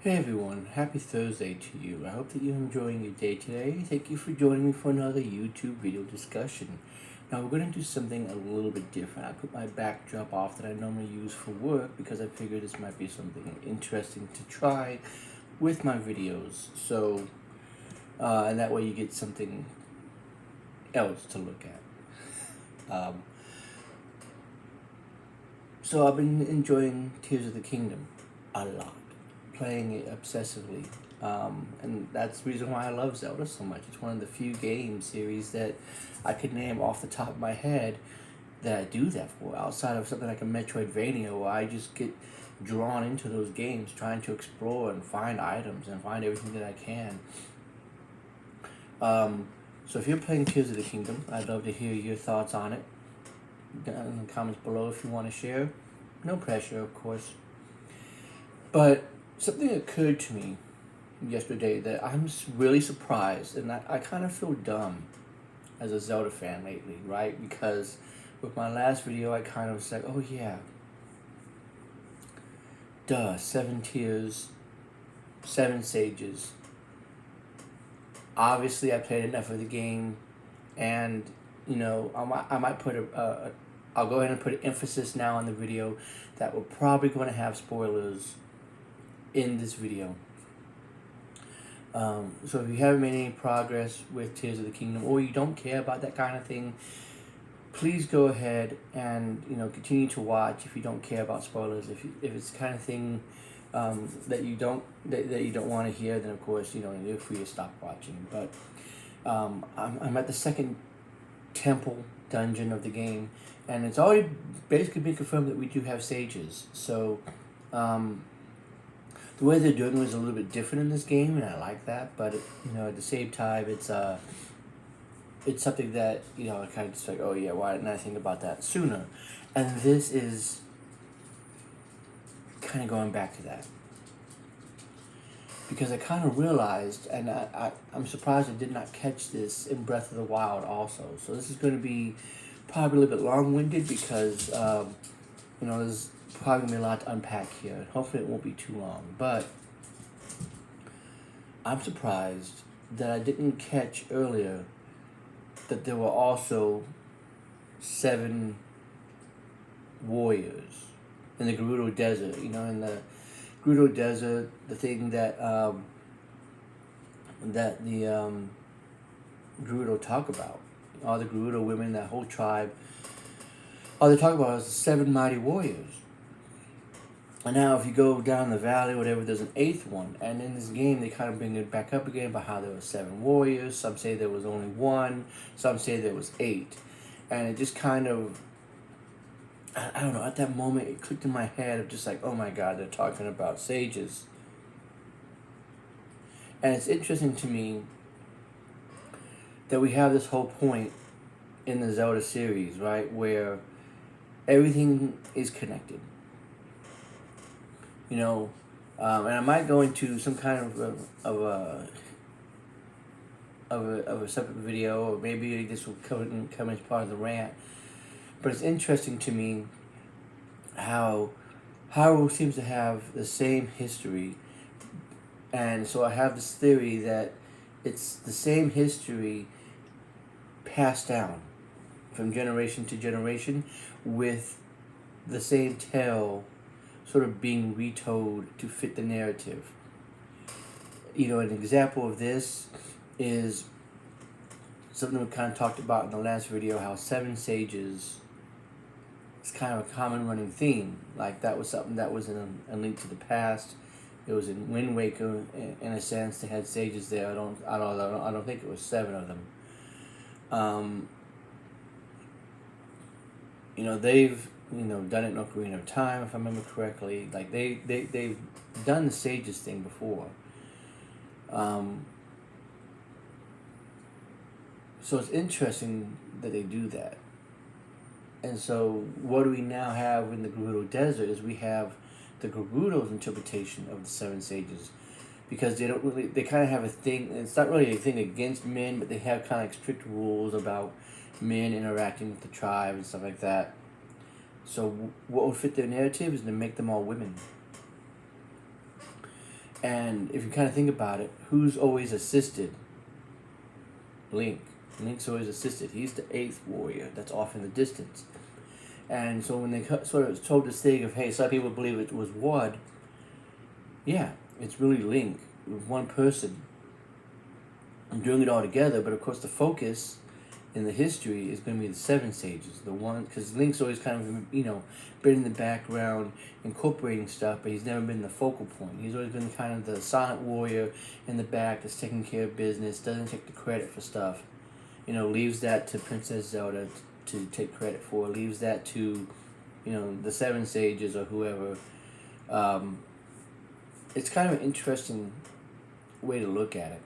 Hey everyone, happy Thursday to you. I hope that you're enjoying your day today. Thank you for joining me for another YouTube video discussion. Now we're going to do something a little bit different. I put my backdrop off that I normally use for work because I figured this might be something interesting to try with my videos. And that way you get something else to look at. So I've been enjoying Tears of the Kingdom a lot, playing it obsessively. And that's the reason why I love Zelda so much. It's one of the few game series that I could name off the top of my head that I do that for, outside of something like a Metroidvania where I just get drawn into those games trying to explore and find items and find everything that I can. So if you're playing Tears of the Kingdom, I'd love to hear your thoughts on it down in the comments below if you want to share. No pressure, of course. But something occurred to me yesterday that I'm really surprised, and I kind of feel dumb as a Zelda fan lately, right? Because with my last video, I kind of was like, oh yeah, duh, 7 tears, 7 sages. Obviously, I played enough of the game, and I might put I'll go ahead and put an emphasis now on the video that we're probably going to have spoilers in this video. So if you haven't made any progress with Tears of the Kingdom, or you don't care about that kind of thing, please go ahead and continue to watch. If you don't care about spoilers, if it's the kind of thing that you don't want to hear, then of course you're free to stop watching. But I'm at the second temple dungeon of the game, and it's already basically been confirmed that we do have sages. So the way they're doing it is a little bit different in this game, and I like that. But at the same time, it's something that I kind of just like, oh yeah, why didn't I think about that sooner? And this is kind of going back to that, because I kind of realized, and I'm surprised I did not catch this in Breath of the Wild also. So this is going to be probably a little bit long-winded because there's probably going to be a lot to unpack here, and hopefully it won't be too long. But I'm surprised that I didn't catch earlier that there were also 7 warriors in the Gerudo Desert. In the Gerudo Desert, the thing that the Gerudo talk about, all the Gerudo women, that whole tribe, all they talk about is the 7 mighty warriors. And now if you go down the valley, whatever, there's an 8th one. And in this game, they kind of bring it back up again about how there were 7 warriors. Some say there was only 1. Some say there was 8. And it just kind of, I don't know, at that moment, it clicked in my head of just like, oh my God, they're talking about sages. And it's interesting to me that we have this whole point in the Zelda series, right, where everything is connected. And I might go into some kind of a separate video, or maybe this will come as part of the rant. But it's interesting to me how Hyrule seems to have the same history, and so I have this theory that it's the same history passed down from generation to generation, with the same tale sort of being retold to fit the narrative. An example of this is something we kind of talked about in the last video, how 7 sages is kind of a common running theme. Like, that was something that was in a Link to the Past. It was in Wind Waker, in a sense. They had sages there. I don't think it was 7 of them. They've done it in Ocarina of Time, if I remember correctly. Like, they've done the sages thing before. So it's interesting that they do that. And so what do we now have in the Gerudo Desert is we have the Gerudo's interpretation of the 7 sages. Because they kind of have a thing, it's not really a thing against men, but they have kind of like strict rules about men interacting with the tribe and stuff like that. So what would fit their narrative is to make them all women. And if you kind of think about it, who's always assisted Link? Link's always assisted. He's the 8th warrior that's off in the distance. And so when they sort of told this thing of, hey, some people believe it was Wad, yeah, it's really Link, one person doing it all together. But of course the focus in the history is going to be the 7 sages, the one, because Link's always kind of, been in the background incorporating stuff, but he's never been the focal point. He's always been kind of the silent warrior in the back that's taking care of business, doesn't take the credit for stuff, leaves that to Princess Zelda to take credit for, leaves that to the 7 sages or whoever. It's kind of an interesting way to look at it.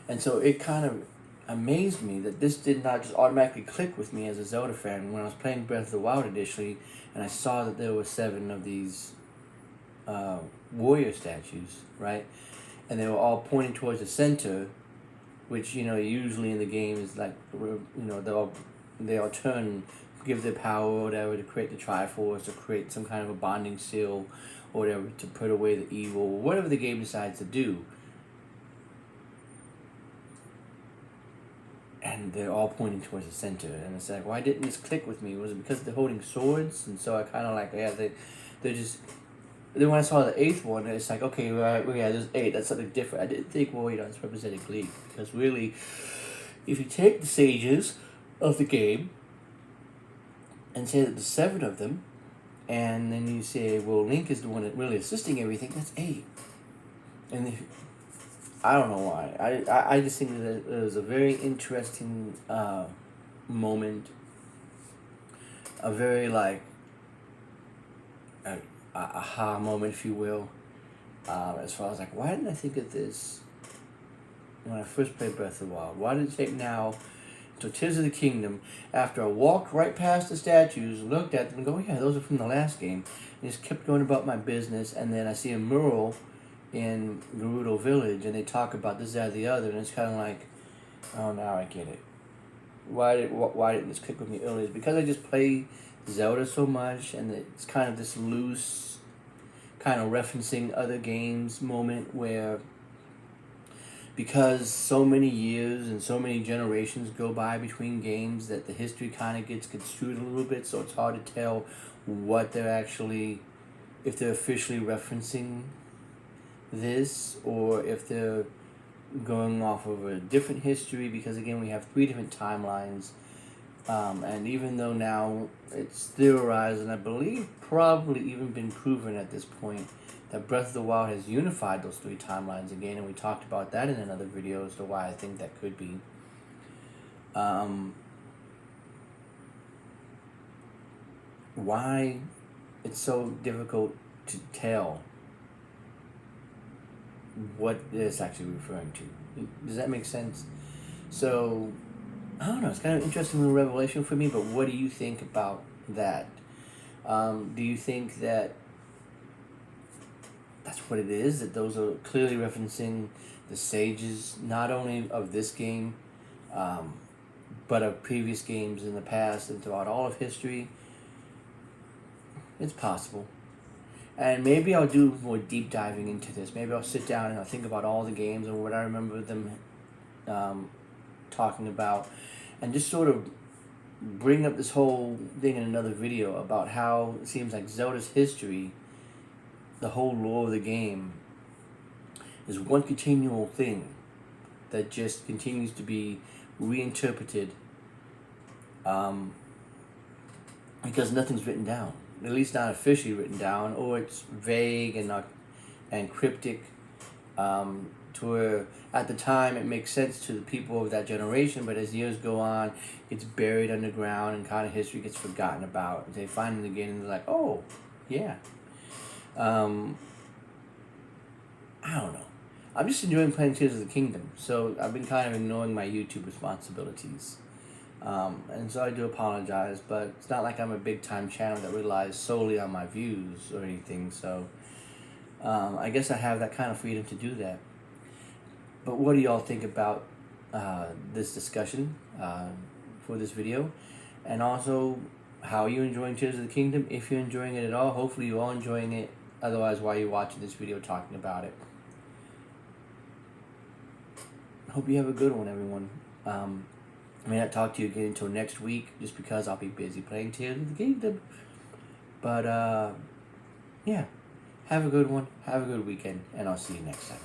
And so it kind of amazed me that this did not just automatically click with me as a Zelda fan when I was playing Breath of the Wild initially, and I saw that there were 7 of these warrior statues, right? And they were all pointing towards the center, which usually in the game is like they all turn, give their power or whatever to create the Triforce, or create some kind of a bonding seal or whatever to put away the evil, whatever the game decides to do. And they're all pointing towards the center, and it's like, why didn't this click with me? Was it because they're holding swords? And so I kind of like, yeah, they're just. Then when I saw the 8th one, it's like, okay, right, well, yeah, there's 8. That's something different. I didn't think, well, it's representing Link, because really, if you take the sages of the game and say that there's 7 of them, and then you say, well, Link is the one that really assisting everything, that's 8. And if, I don't know why. I just think that it was a very interesting moment. A very, like, aha moment, if you will. As far as, like, why didn't I think of this when I first played Breath of the Wild? Why did it take now until Tears of the Kingdom, after I walked right past the statues, looked at them and go, yeah, those are from the last game, and just kept going about my business, and then I see a mural in Gerudo Village, and they talk about this, that, or the other, and it's kind of like, oh, now I get it. Why didn't this click with me earlier? It's because I just play Zelda so much, and it's kind of this loose, kind of referencing other games moment where, because so many years and so many generations go by between games, that the history kind of gets construed a little bit, so it's hard to tell what they're actually, if they're officially referencing this, or if they're going off of a different history, because again we have 3 different timelines, and even though now it's theorized, and I believe probably even been proven at this point, that Breath of the Wild has unified those 3 timelines again, and we talked about that in another video as to why I think that could be. Why it's so difficult to tell what it's actually referring to. Does that make sense? So, I don't know, it's kind of an interesting little revelation for me, but what do you think about that? Do you think that that's what it is, that those are clearly referencing the sages, not only of this game, but of previous games in the past and throughout all of history? It's possible. And maybe I'll do more deep diving into this. Maybe I'll sit down and I'll think about all the games and what I remember them talking about, and just sort of bring up this whole thing in another video about how it seems like Zelda's history, the whole lore of the game, is one continual thing that just continues to be reinterpreted, because nothing's written down. At least not officially written down, or it's vague and cryptic, to where at the time it makes sense to the people of that generation, but as years go on, it's buried underground and kind of history gets forgotten about. They find it again and they're like, oh, yeah. I don't know. I'm just enjoying playing Tears of the Kingdom, so I've been kind of ignoring my YouTube responsibilities. And so I do apologize, but it's not like I'm a big time channel that relies solely on my views or anything, so I guess I have that kind of freedom to do that. But what do y'all think about this discussion for this video? And also, how are you enjoying Tears of the Kingdom? If you're enjoying it at all, hopefully you're all enjoying it Otherwise, why are you watching this video talking about it? Hope you have a good one, everyone. I may not talk to you again until next week, just because I'll be busy playing Tears of the Kingdom. But, yeah. Have a good one. Have a good weekend. And I'll see you next time.